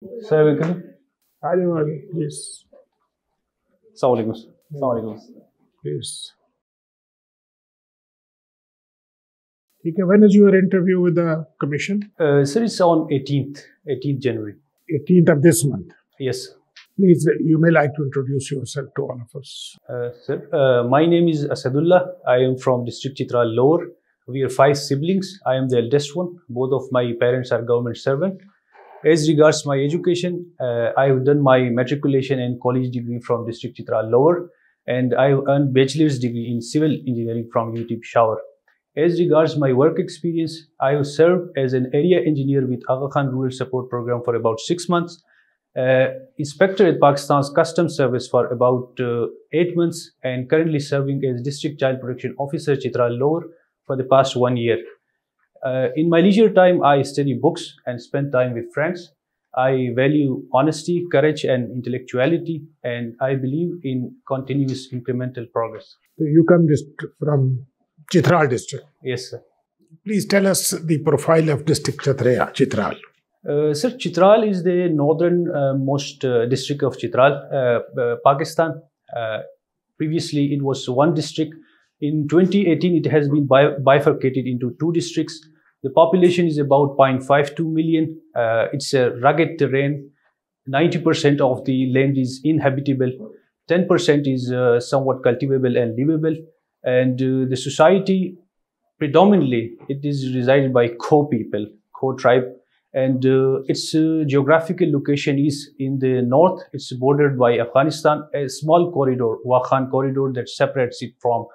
Assalamualaikum. Please. Assalamualaikum. Assalamualaikum. Please. Okay, when is your interview with the commission? Sir, it's on 18th January. 18th of this month. Yes. Please, you may like to introduce yourself to all of us. Sir, my name is Asadullah. I am from District Chitral Lower. We are 5 siblings. I am the eldest one. Both of my parents are government servant. As regards my education, I have done my matriculation and college degree from District Chitral Lower, and I have earned bachelor's degree in civil engineering from UT Peshawar. As regards my work experience, I have served as an area engineer with Aga Khan Rural Support Program for about 6 months, inspector at Pakistan's Customs Service for about 8 months, and currently serving as District Child Protection Officer Chitral Lower for the past 1 year. In my leisure time, I study books and spend time with friends. I value honesty, courage, and intellectuality, and I believe in continuous incremental progress. So you come from Chitral district. Yes, sir. Please tell us the profile of district Chitral. Sir, Chitral is the northernmost district of Chitral, Pakistan. Previously, it was one district. In 2018, it has been bifurcated into 2 districts. The population is about 0.52 million. It's a rugged terrain. 90% of the land is inhabitable. 10% is somewhat cultivable and livable. And the society, predominantly, it is resided by Kho people, Kho tribe. And its geographical location is in the north. It's bordered by Afghanistan, a small corridor, Wakhan corridor, that separates it from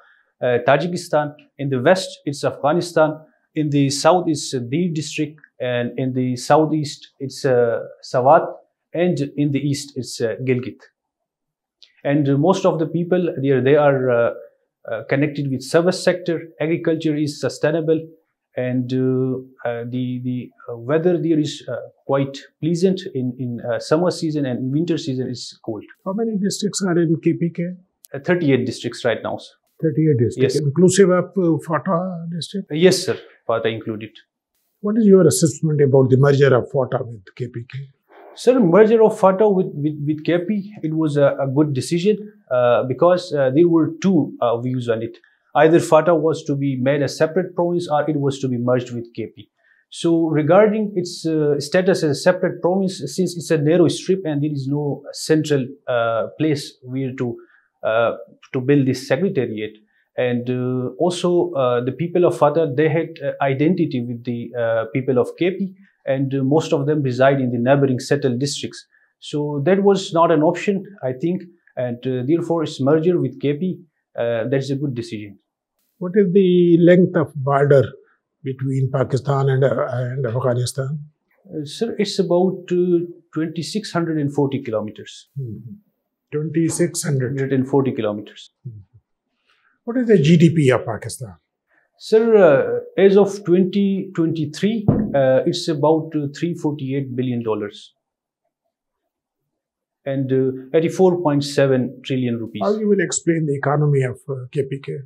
Tajikistan. In the west, it's Afghanistan. In the south, it's Dir district, and in the southeast, it's Swat, and in the east, it's Gilgit. And most of the people there, they are connected with service sector. Agriculture is sustainable, and the weather there is quite pleasant in summer season, and in winter season it's cold. How many districts are in KPK? 38 districts right now, sir. 38 districts, Yes. inclusive of FATA district? Yes, sir. Fata included. What is your assessment about the merger of FATA with KPK? Sir, merger of FATA with KP, it was a good decision because there were 2 views on it. Either FATA was to be made a separate province, or it was to be merged with KP. So regarding its status as a separate province, since it's a narrow strip and there is no central place where to build this secretariat, and also the people of FATA, they had identity with the people of KP, and most of them reside in the neighboring settled districts. So that was not an option, I think, and therefore its merger with KP, that's a good decision. What is the length of border between Pakistan and Afghanistan? Sir, it's about 2,640 kilometers. 2,600. 140 kilometers. What is the GDP of Pakistan? Sir, as of 2023, it's about $348 billion and 84.7 trillion rupees. How you will explain the economy of KPK?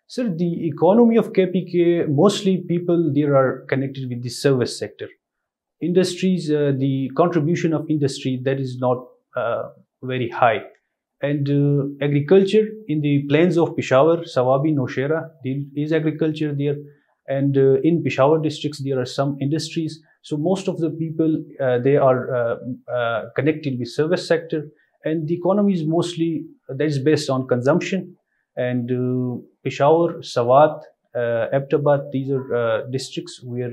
Sir, the economy of KPK, mostly people there are connected with the service sector. Industries, the contribution of industry, that is not very high. And agriculture in the plains of Peshawar, Sawabi, Nowshera, there is agriculture there. And in Peshawar districts, there are some industries. So most of the people, they are connected with service sector. And the economy is mostly, that is based on consumption. And Peshawar, Swat, Abbottabad, these are districts where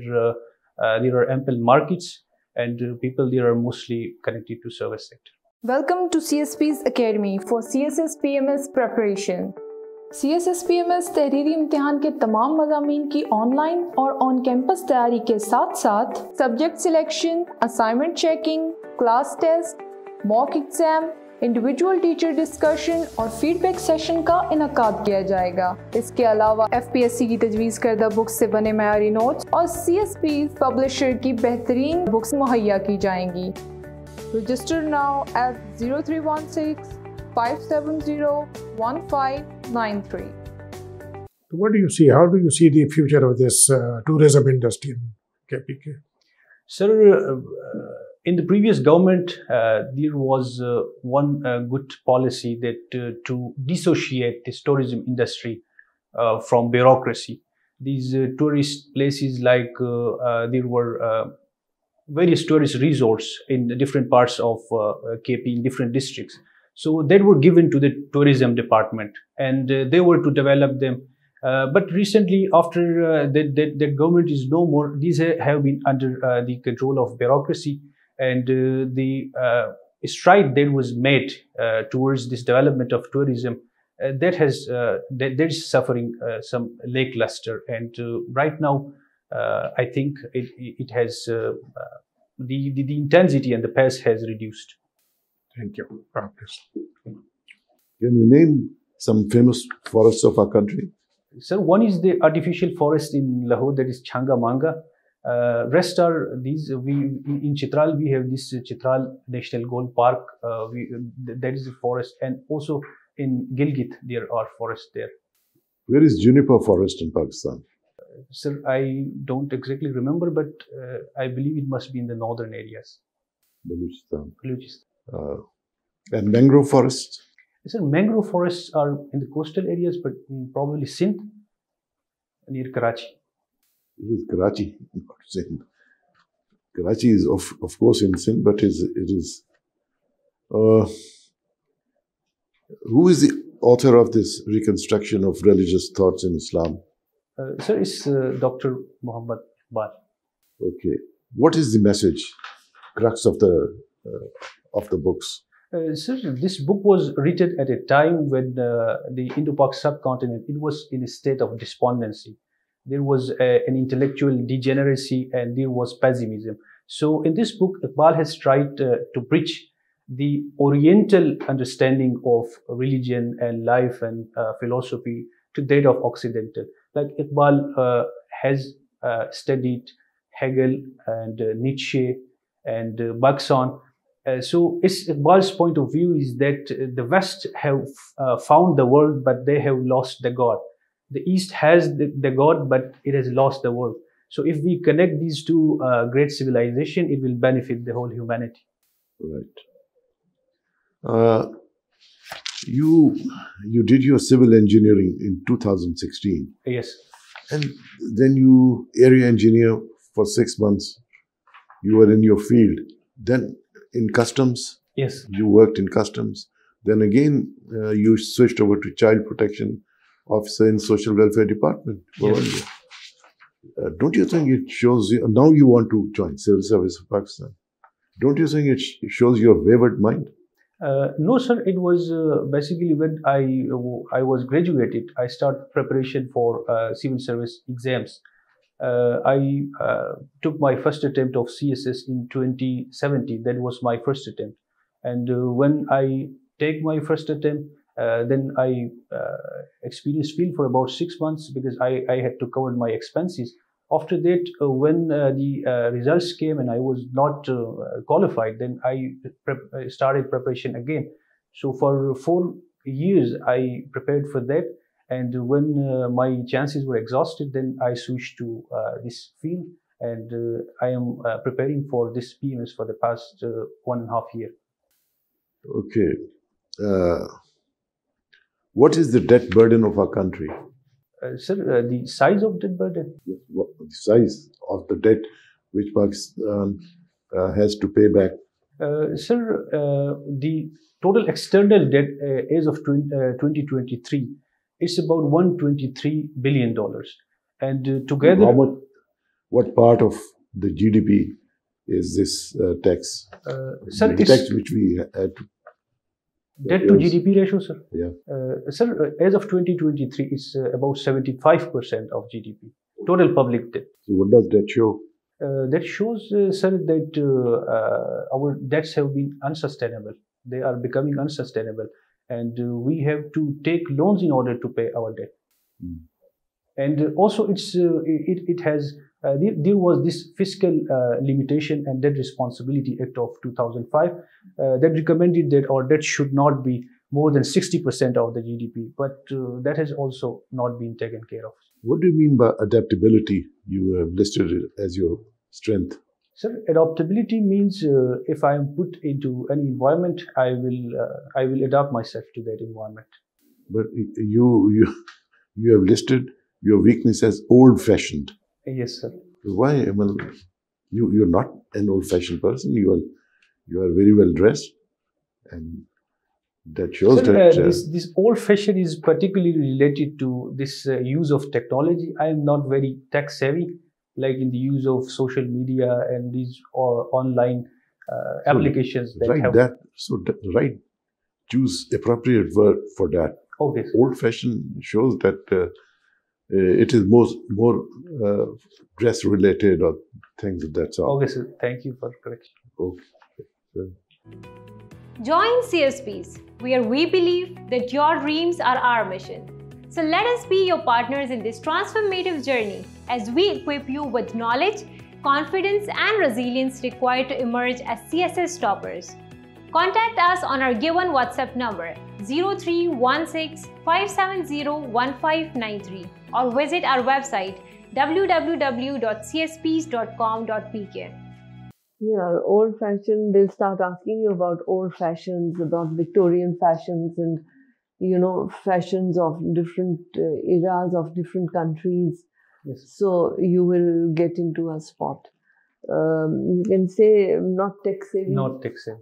there are ample markets, and people there are mostly connected to service sector. Welcome to CSPs Academy for CSS PMS preparation. CSS PMS तहरीरी इम्तिहान के तमाम मज़ामीन की online और on campus तैयारी के साथ साथ subject selection, assignment checking, class test, mock exam, individual teacher discussion और फीडबैक सेशन का इनकाद किया जाएगा। इसके अलावा FPSC की तजवीज़ करदा बुक्स से बने मयारी नोट्स और CSP पब्लिशर की बेहतरीन बुक्स मुहैया की जाएंगी। Register now at 0316 570 1593. What do you see? How do you see the future of this tourism industry in KPK? Sir, In the previous government, there was one good policy that to dissociate this tourism industry from bureaucracy. These tourist places, like there were various tourist resorts in the different parts of KP in different districts. So they were given to the tourism department, and they were to develop them. But recently, after that government is no more, these have been under the control of bureaucracy, and the stride that was made towards this development of tourism, that is suffering some lackluster. And right now, I think it has the intensity and the pace has reduced. Thank you. Practice. Can you name some famous forests of our country? Sir, one is the artificial forest in Lahore, that is Changa Manga. Rest are these. In Chitral we have this Chitral National Gold Park. That is a forest, and also in Gilgit there are forests there. Where is juniper forest in Pakistan? Sir, I don't exactly remember, but I believe it must be in the northern areas. Baluchistan. Baluchistan. And mangrove forests? Sir, mangrove forests are in the coastal areas, but probably Sindh, near Karachi. It is Karachi, not Sindh. Karachi is of course in Sindh, but it is. Who is the author of this reconstruction of religious thoughts in Islam? Sir, it's Dr. Muhammad Iqbal. Okay. What is the message, crux of the books? Sir, this book was written at a time when the Indo-Pak subcontinent, it was in a state of despondency. There was an intellectual degeneracy and there was pessimism. So in this book, Iqbal has tried to bridge the Oriental understanding of religion and life and philosophy to that of Occidental. Like Iqbal has studied Hegel and Nietzsche and Bergson. So Iqbal's point of view is that the West have found the world, but they have lost the God. The East has the God, but it has lost the world. So if we connect these two great civilizations, it will benefit the whole humanity. Right. You did your civil engineering in 2016. Yes. And then you area engineer for 6 months. You were in your field. Then in customs. Yes. You worked in customs. Then again, you switched over to child protection officer in social welfare department. Yes. Don't you think it shows you, now you want to join civil service of Pakistan? Don't you think it shows your wayward mind? No, sir. It was basically when I was graduated, I started preparation for civil service exams. I took my first attempt of CSS in 2017. That was my first attempt. And when I take my first attempt, then I experienced field for about 6 months because I had to cover my expenses. After that, when the results came and I was not qualified, then I started preparation again. So for 4 years, I prepared for that. And when my chances were exhausted, then I switched to this field. And I am preparing for this PMS for the past 1.5 years. Okay. What is the debt burden of our country? Sir, the size of debt burden? Yes, the size of the debt which Pakistan has to pay back. Sir, the total external debt as of 2023, it's about $123 billion. And together... What part of the GDP is this tax? Sir, the tax which we had to... Debt to GDP ratio, sir? Yeah. Sir, as of 2023, it's about 75% of GDP, total public debt. So what does that show? That shows, sir, that our debts have been unsustainable. They are becoming unsustainable. And we have to take loans in order to pay our debt. Mm. And also, there was this fiscal limitation and debt responsibility act of 2005 that recommended that our debt should not be more than 60% of the GDP, but that has also not been taken care of. What do you mean by adaptability? You have listed it as your strength. Sir, adaptability means if I am put into any environment, I will adapt myself to that environment. But you have listed your weakness as old-fashioned. Yes, sir. Why? Well, you're not an old-fashioned person. You are very well dressed, and that shows Sir, that this old-fashioned is particularly related to this use of technology. I am not very tech-savvy, like in the use of social media and these online applications that have. Right. Choose appropriate word for that. Okay. Old-fashioned shows that it is more dress related or things of that sort. Okay, sir. Thank you for correction. Okay. Join CSPs, where we believe that your dreams are our mission. So let us be your partners in this transformative journey as we equip you with knowledge, confidence, and resilience required to emerge as CSS toppers. Contact us on our given WhatsApp number 0316-570-1593 or visit our website www.csps.com.pk. Yeah, old fashioned, they'll start asking you about old fashions, about Victorian fashions and, fashions of different eras of different countries. Yes. So you will get into a spot. You can say not tech savvy. Not tech savvy.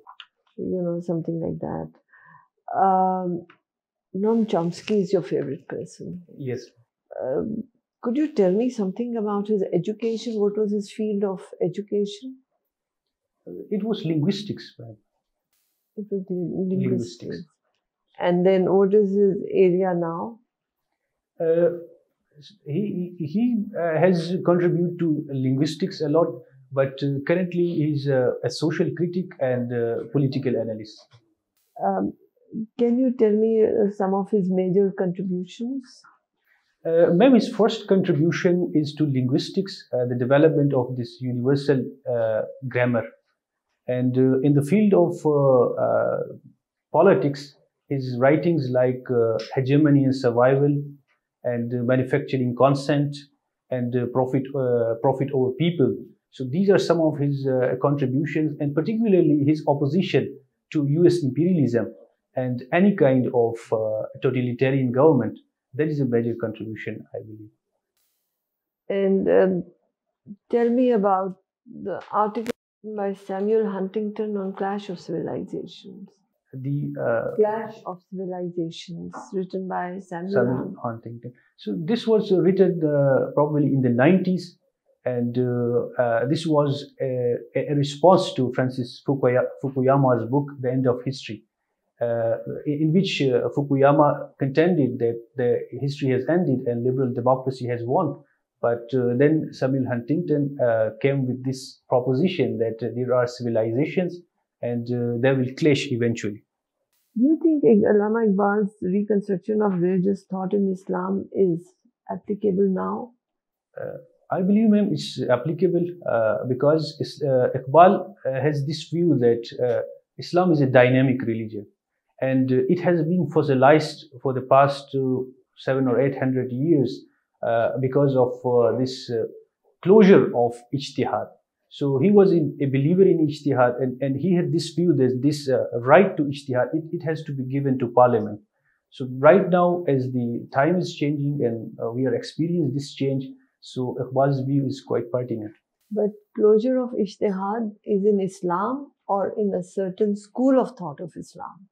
Something like that. Noam Chomsky is your favorite person. Yes. Could you tell me something about his education? What was his field of education? It was linguistics, ma'am. It was linguistics. And then what is his area now? He has contributed to linguistics a lot, but currently he's a social critic and political analyst. Can you tell me some of his major contributions? Ma'am, his first contribution is to linguistics, the development of this universal grammar. And in the field of politics, his writings like Hegemony and Survival and Manufacturing Consent and Profit over People. So these are some of his contributions, and particularly his opposition to US imperialism and any kind of totalitarian government. That is a major contribution, I believe. And tell me about the article by Samuel Huntington on Clash of Civilizations. The Clash of Civilizations, written by Samuel Huntington. So this was written probably in the 90s, and this was a response to Francis Fukuyama's book, The End of History, in which Fukuyama contended that the history has ended and liberal democracy has won. But then Samuel Huntington came with this proposition that there are civilizations and they will clash eventually. Do you think Allama Iqbal's reconstruction of religious thought in Islam is applicable now? I believe, ma'am, it's applicable because Iqbal has this view that Islam is a dynamic religion, and it has been fossilized for the past 700 or 800 years because of this closure of ijtihad. So he was a believer in ijtihad, and he had this view that this right to ijtihad, it has to be given to parliament. So right now, as the time is changing and we are experiencing this change, so Iqbal's view is quite pertinent. But closure of ijtihad is in Islam or in a certain school of thought of Islam?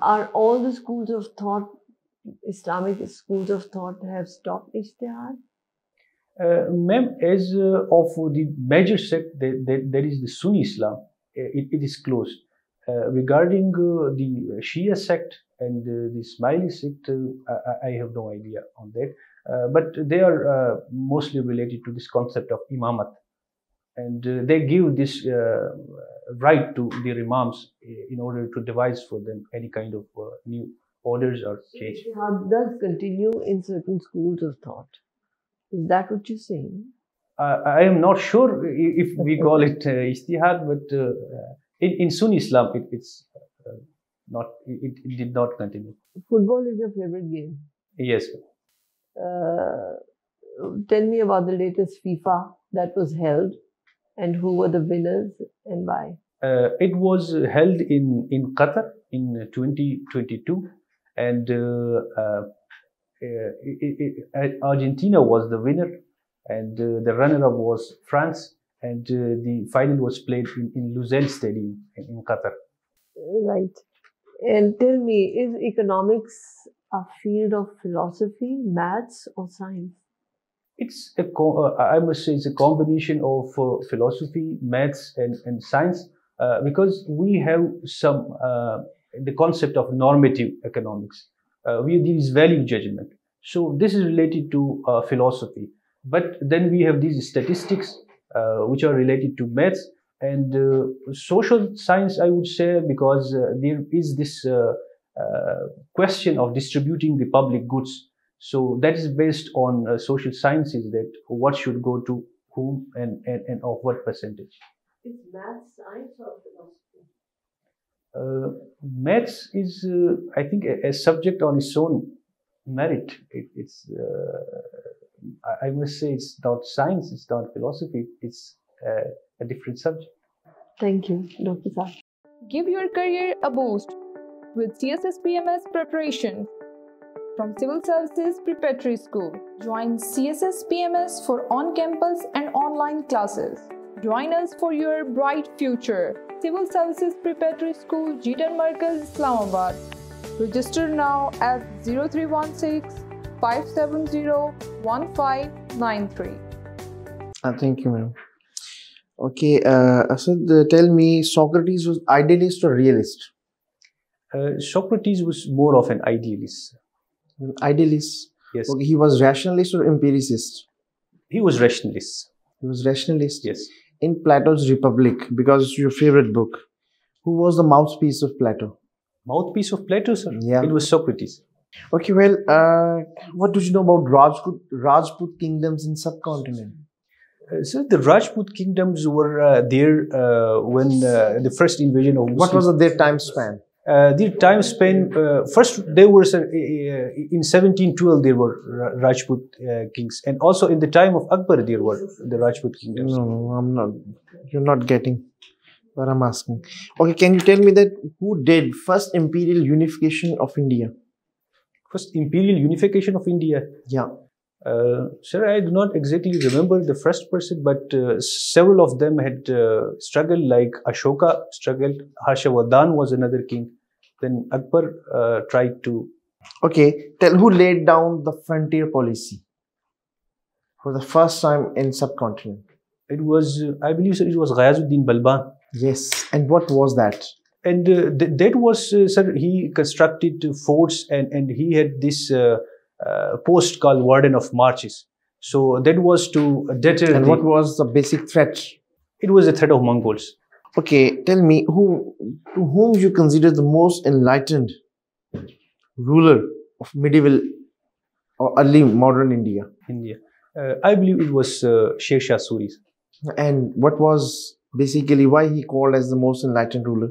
Are all the schools of thought, Islamic schools of thought, have stopped ijtihad? Ma'am, as of the major sect, there is the Sunni Islam. It is closed. Regarding the Shia sect and the Ismaili sect, I have no idea on that. But they are mostly related to this concept of imamat. And they give this right to their imams in order to devise for them any kind of new orders or change. Ijtihad does continue in certain schools of thought. Is that what you're saying? I am not sure if we call it ijtihad, but in Sunni Islam, it's not. It did not continue. Football is your favorite game. Yes. Tell me about the latest FIFA that was held. And who were the winners and why? It was held in Qatar in 2022, and Argentina was the winner, and the runner-up was France, and the final was played in Lusail Stadium in Qatar. Right. And tell me, is economics a field of philosophy, maths, or science? It's I must say it's a combination of philosophy, maths, and science, because we have some the concept of normative economics. We use value judgment. So this is related to philosophy. But then we have these statistics, which are related to maths and social science, I would say, because there is this question of distributing the public goods. So that is based on social sciences, that what should go to whom and of what percentage. Is maths science or philosophy? Maths is, I think, a subject on its own merit. I must say it's not science, it's not philosophy, it's a different subject. Thank you, Dr. Asad. Give your career a boost with CSS PMS preparation. From Civil Services Preparatory School, join CSS PMS for on-campus and online classes. Join us for your bright future. Civil Services Preparatory School, Jeetan Markaz, Islamabad. Register now at 0316 570 1593. Thank you, ma'am. Okay, Asad, tell me, Socrates was idealist or realist? Socrates was more of an idealist. Idealist. Yes. Okay, he was rationalist or empiricist? He was rationalist. He was rationalist. Yes. In Plato's Republic, because it's your favorite book, who was the mouthpiece of Plato? Mouthpiece of Plato, sir? Yeah. It was Socrates. Okay, well, what do you know about Rajput kingdoms in subcontinent? So the Rajput kingdoms were there when the first invasion of Muslims. What was their time span? Their time span, first they were in 1712 there were Rajput kings, and also in the time of Akbar there were the Rajput kingdoms. No, I'm not. You're not getting what I'm asking. Okay, can you tell me that who did first imperial unification of India? First imperial unification of India? Yeah. Sir, I do not exactly remember the first person, but several of them had struggled, like Ashoka struggled, Harshavardhan was another king, then Akbar tried to... Okay, tell who laid down the frontier policy for the first time in subcontinent? It was, I believe, sir, it was Ghayazuddin Balban. Yes, and what was that? And that was, sir, he constructed forts and he had this post called Warden of Marches. So that was to deter. And what was the basic threat? It was a threat of Mongols. Okay, tell me to whom you consider the most enlightened ruler of medieval or early modern India? India. I believe it was Sher Shah Suri. And what was basically why he called as the most enlightened ruler?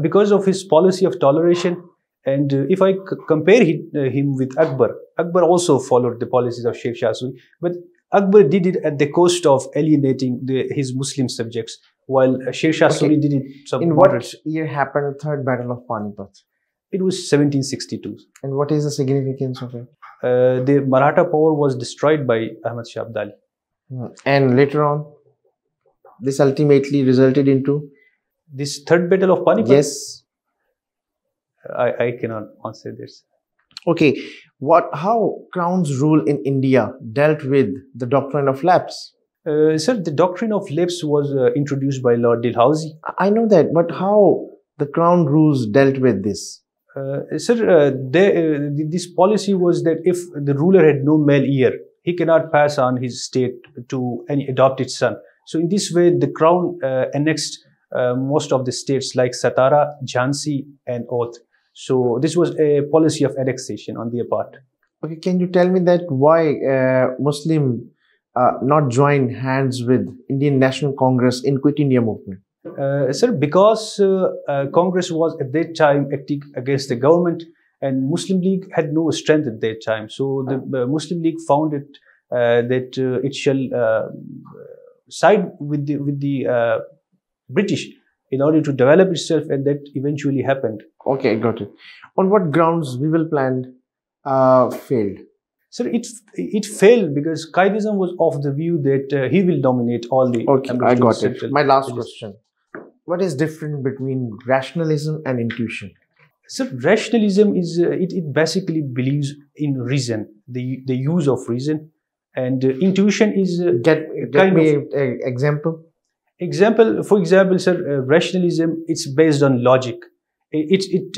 Because of his policy of toleration. And if I compare him with Akbar, Akbar also followed the policies of Sher Shah Suri, but Akbar did it at the cost of alienating his Muslim subjects, while Sher Shah Suri did it some In moderate. what year happened the third battle of Panipat? It was 1762. And what is the significance of it? The Maratha power was destroyed by Ahmad Shah Abdali. And later on, this ultimately resulted into? This third battle of Panipat? Yes. I cannot answer this. Okay, how Crown's rule in India dealt with the doctrine of lapse? Sir, the doctrine of lapse was introduced by Lord Dalhousie. I know that, but how the Crown rules dealt with this? Sir, this policy was that if the ruler had no male heir, he cannot pass on his state to any adopted son. So in this way, the Crown annexed most of the states like Satara, Jhansi and Oudh. So this was a policy of annexation on their part. Okay, can you tell me that why Muslim not join hands with Indian National Congress in Quit India movement? Sir, because Congress was at that time acting against the government and Muslim League had no strength at that time. So the Muslim League found it that it shall side with the British in order to develop itself, and that eventually happened. Okay, got it. On what grounds we will plan failed? So it failed because Qaidism was of the view that he will dominate all the. Okay, I got it. My last question: what is different between rationalism and intuition? So rationalism is it basically believes in reason, the use of reason, and intuition is Get me an example. For example, sir, rationalism, it's based on logic. It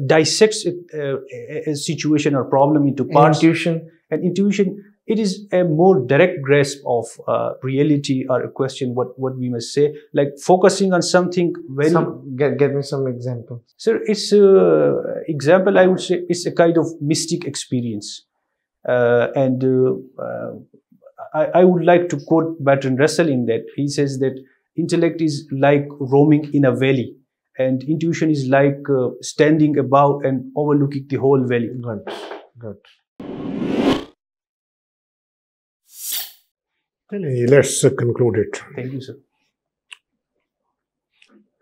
dissects a situation or problem into parts. And intuition, it is a more direct grasp of reality or a question, what we must say, like focusing on something very. Get me some example. Sir, it's example, I would say it's a kind of mystic experience, and I would like to quote Bertrand Russell in that. He says that intellect is like roaming in a valley, and intuition is like standing above and overlooking the whole valley. Good. Let's conclude it. Thank you, sir.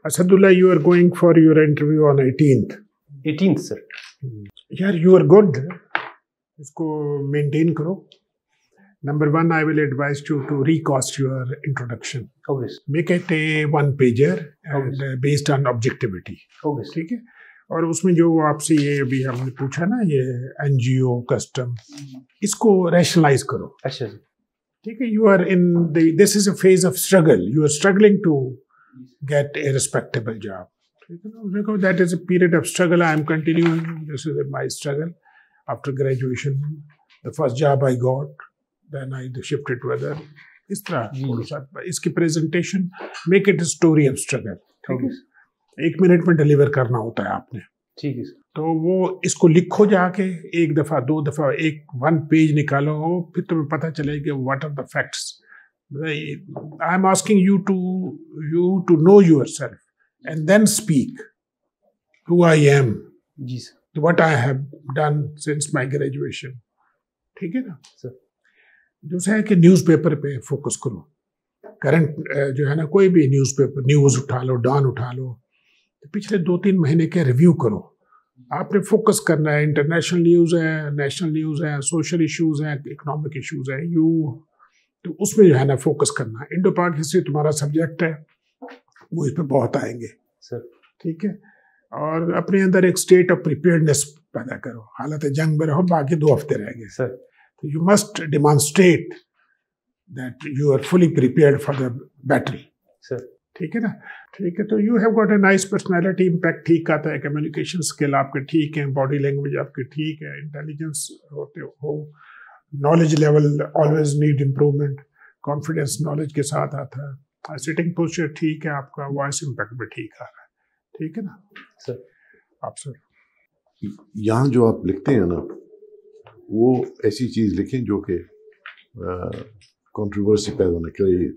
Asadullah, you are going for your interview on 18th. 18th, sir. Yeah, you are good. Isko maintain karo. Number one, I will advise you to recast your introduction. Okay. Make it a one-pager and based on objectivity. Okay. ठीक है. और उसमें जो आपसे ये अभी हमने पूछा ना, ये NGO, custom, इसको rationalize करो. अच्छा. ठीक है. You are in this is a phase of struggle. You are struggling to get a respectable job. Because that is a period of struggle. I am continuing. This is my struggle. After graduation, the first job I got, then I shifted to other. इस तरह इसकी presentation, make it a story of struggle. ठीक है. 1 minute में deliver करना होता है आपने. ठीक है. तो वो इसको लिखो जाके 1 दफा 2 दफा 1 पेज निकालो, फिर तुम्हें पता चलेगा कि what are the facts. I am asking you to know yourself and then speak who I am, yes, what I have done since my graduation. ठीक है ना सर. दूसरा है कि न्यूज़पेपर पे फोकस करो. करंट जो है ना, कोई भी न्यूज़पेपर न्यूज़ उठा लो, डॉन उठा लो, तो पिछले 2-3 महीने के रिव्यू करो. आपने फोकस करना है. इंटरनेशनल न्यूज़ है, नेशनल न्यूज़ है, सोशल इश्यूज हैं, इकोनॉमिक इश्यूज है, तो उसमें जो है ना फोकस करना है. इंडो पाक हिस्ट्री तुम्हारा सब्जेक्ट है, वो इस पर बहुत आएंगे सर. ठीक है. और अपने अंदर एक स्टेट ऑफ प्रिपेयर्डनेस पैदा करो. हालत जंग में रहो, बाकी 2 हफ्ते रह गए सर. तो you must demonstrate that you are fully prepared for the battle sir. ठीक है ना. ठीक है. तो you have got a nice personality. Impact ठीक आता है. कम्युनिकेशन स्किल आपके ठीक है. बॉडी लैंग्वेज आपके ठीक है. इंटेलिजेंस होते हो. Knowledge level always need improvement. Confidence knowledge के साथ आता है. सिटिंग पोस्चर ठीक है आपका. वॉइस इम्पैक्ट भी ठीक आ रहा है. ठीक है ना सर. आप सर यहाँ जो आप लिखते हैं ना, वो ऐसी चीज़ लिखें जो कि कंट्रोवर्सी पैदा न करे.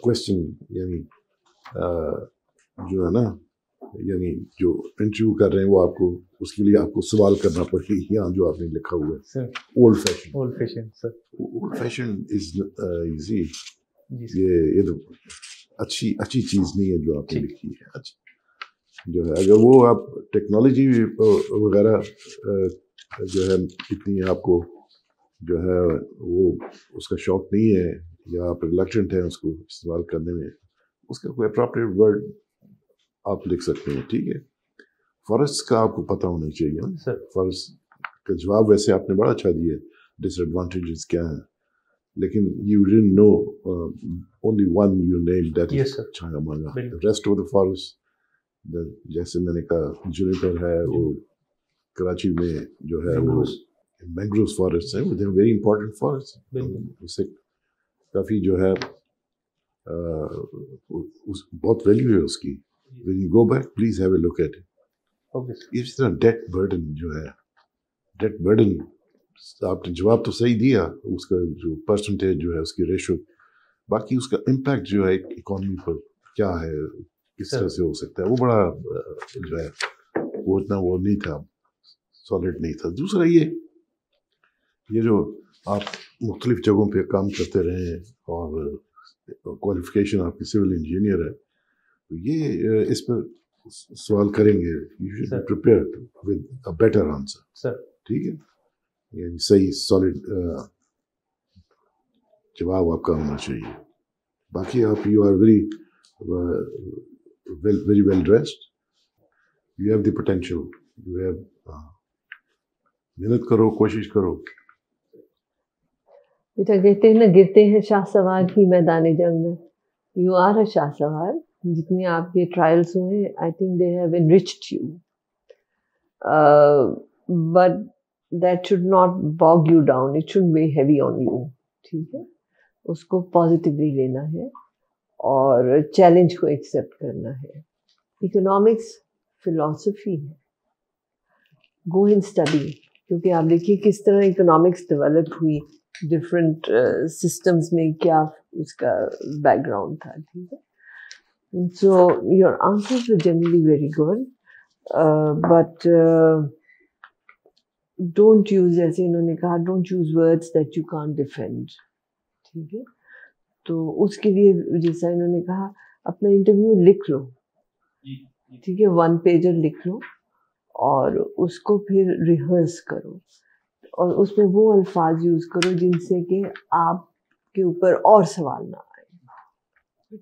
क्वेश्चन यानी जो है ना, यानी जो इंटरव्यू कर रहे हैं वो आपको उसके लिए आपको सवाल करना पड़े. यहाँ जो आपने लिखा हुआ है old fashion sir. Old fashion is easy. ये तो अच्छी चीज़ नहीं है जो आपने लिखी है. अच्छी जो है, अगर वो आप टेक्नोलॉजी वगैरह जो है इतनी आपको जो है वो उसका शौक नहीं है या आप रिलक्टेंट हैं उसको इस्तेमाल करने में, उसका कोई अप्रोप्रिएट वर्ड आप लिख सकते हैं. ठीक है. फॉरेस्ट का आपको पता होना चाहिए सर. फॉरेस्ट का जवाब वैसे आपने बड़ा अच्छा दिया. डिसएडवांटेजेस क्या हैं, लेकिन you didn't know only one you name that is Changa Manga. The rest of the forest, जैसे मैंने कहा जुनिपर है, वो कराची में जो है वो मैंग्रोव फॉरेस्ट है. वो वेरी इंपॉर्टेंट फॉरेस्ट. उससे काफ़ी जो है बहुत वैल्यू है उसकी. When you go back, please have a look at it. Okay. इस तरह डेट बर्डन जो है, डेट बर्डन आपने जवाब तो सही दिया. उसका जो परसेंटेज जो है उसकी रेशो, बाकी उसका इम्पैक्ट जो है इकोनॉमी पर क्या है, किस तरह से हो सकता है, वो बड़ा जो है वो इतना वो नहीं था, सॉलिड नहीं था. दूसरा ये जो आप मुख्तलिफ जगहों पे काम करते रहे और क्वालिफिकेशन आपकी सिविल इंजीनियर है, तो ये इस पर सवाल करेंगे, you should be prepared with a better answer sir, ठीक है, यानी सही सॉलिड जवाब आपका होना चाहिए। बाकी आप you are very well dressed, you have the potential, you have, मेहनत करो, कोशिश करो। बेटा कहते हैं ना, गिरते हैं शाह सवार ही मैदान जंग में। यू आर अ शाह सवार। जितने आपके ट्रायल्स हुए, I think they have enriched you, but that should not bog you down, it should be heavy on you, ठीक है। उसको पॉजिटिवली लेना है और चैलेंज को एक्सेप्ट करना है। इकोनॉमिक्स फिलॉसफी है, गो एंड स्टडी, क्योंकि आप देखिए किस तरह इकोनॉमिक्स डेवलप हुई, डिफरेंट सिस्टम्स में क्या उसका बैकग्राउंड था, ठीक है। So your answers were generally very good, but don't use, जैसे इन्होंने कहा, don't use words that you can't defend, ठीक है। तो उसके लिए जैसा इन्होंने कहा, अपना इंटरव्यू लिख लो, ठीक है, 1 पेजर लिख लो और उसको फिर रिहर्स करो और उसमें वो अल्फाज यूज करो जिनसे कि आपके ऊपर और सवाल ना आए,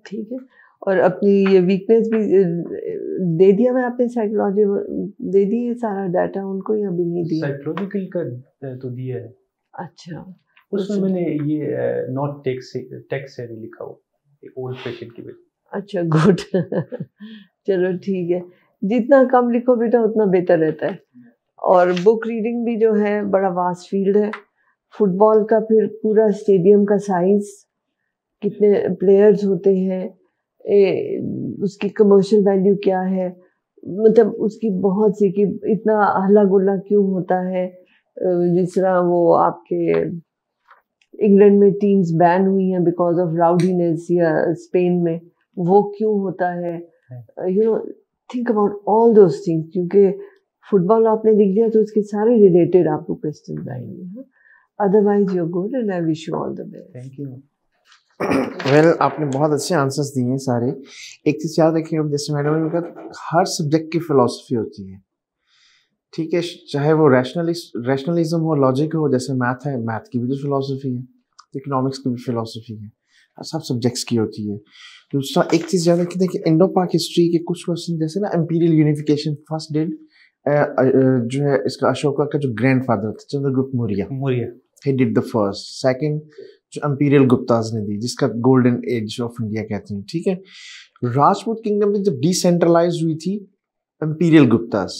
ठीक है। और अपनी ये वीकनेस भी दे दिया मैं आपने, साइकोलॉजी दे दी है सारा डाटा उनको, या भी नहीं दिया? साइकोलॉजिकल का तो दिया है। अच्छा, उसमें मैंने ये नॉट टेक्स्ट से लिखा हो, ओल्ड फैशन की वजह। अच्छा, गुड। चलो ठीक है, जितना कम लिखो बेटा उतना बेहतर रहता है। और बुक रीडिंग भी जो है बड़ा वास्ट फील्ड है। फुटबॉल का फिर पूरा स्टेडियम का साइज, कितने प्लेयर्स होते हैं, उसकी कमर्शियल वैल्यू क्या है, मतलब उसकी बहुत सी, कि इतना हल्ला गुल्ला क्यों होता है। जिस तरह वो आपके इंग्लैंड में टीम्स बैन हुई हैं बिकॉज ऑफ राउडीनेस, या स्पेन में वो क्यों होता है, you know, think about all those things, क्योंकि फुटबॉल आपने लिख दिया तो उसके सारे रिलेटेड आपको क्वेश्चन आएंगे। Otherwise you are good and I wish you all the best. Thank you. Well, आपने बहुत अच्छे आंसर्स दिए हैं सारे। एक चीज़ याद रखिए, जैसे मैंने कहा, हर सब्जेक्ट की फ़िलासफ़ी होती है, ठीक है, चाहे वो रैशनलिज्म हो, लॉजिक हो, जैसे मैथ है, मैथ की भी तो फिलॉसफी है, इकोनॉमिक्स की भी फिलॉसफी है, सब सब्जेक्ट्स की होती है। दूसरा एक चीज़ याद रखिए, देखिए इंडो पाक हिस्ट्री के कुछ क्वेश्चन, जैसे ना इंपीरियल यूनिफिकेशन फर्स्ट डिड जो है इसका अशोका का जो ग्रैंडफादर था Chandragupta Maurya, he did the first. Second जो इंपीरियल गुप्ताज ने दी, जिसका गोल्डन एज ऑफ इंडिया कहते हैं, ठीक है। राजपूत किंगडम जब डिसेंट्रलाइज हुई थी, imperial Guptas,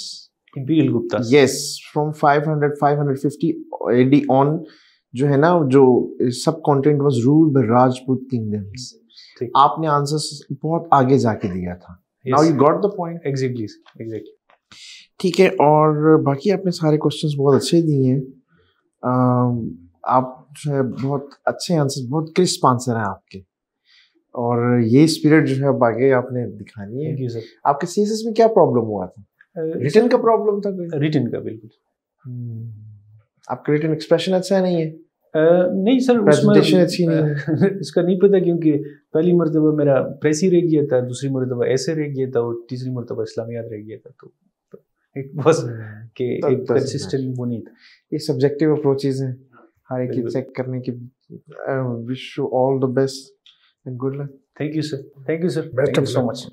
yes, from 550 AD on, जो है ना, जो सब continent was ruled by Rajput kingdoms. आपने आंसर्स बहुत आगे जाके दिया था। Now you got the point. Exactly ठीक है। और बाकी आपने सारे क्वेश्चंस बहुत अच्छे दिए हैं। आप जो है बहुत अच्छे आंसर, बहुत क्रिस्प आंसर हैं आपके, और ये स्पिरिट जो है अब आगे आपने दिखानी है। आपके सीएसएस में क्या प्रॉब्लम हुआ था? रिटन का प्रॉब्लम था? रिटन का, बिल्कुल। आपका रिटन एक्सप्रेशन अच्छा नहीं है? नहीं सर, प्रेजेंटेशन अच्छी नहीं है। इसका नहीं पता, क्योंकि पहली मरतबा मेरा प्रेस ही रह गया था, दूसरी मरतबा ऐसे रह गया था, और तीसरी मरतबा इस्लामियात रह गया था। तो इट वाज कि एक कंसिस्टेंट वो नहीं था। ये सब्जेक्टिव अप्रोचेस हैं, हर एक चेक करने की। Wish you all the best and good luck. Thank you sir, thank you so much.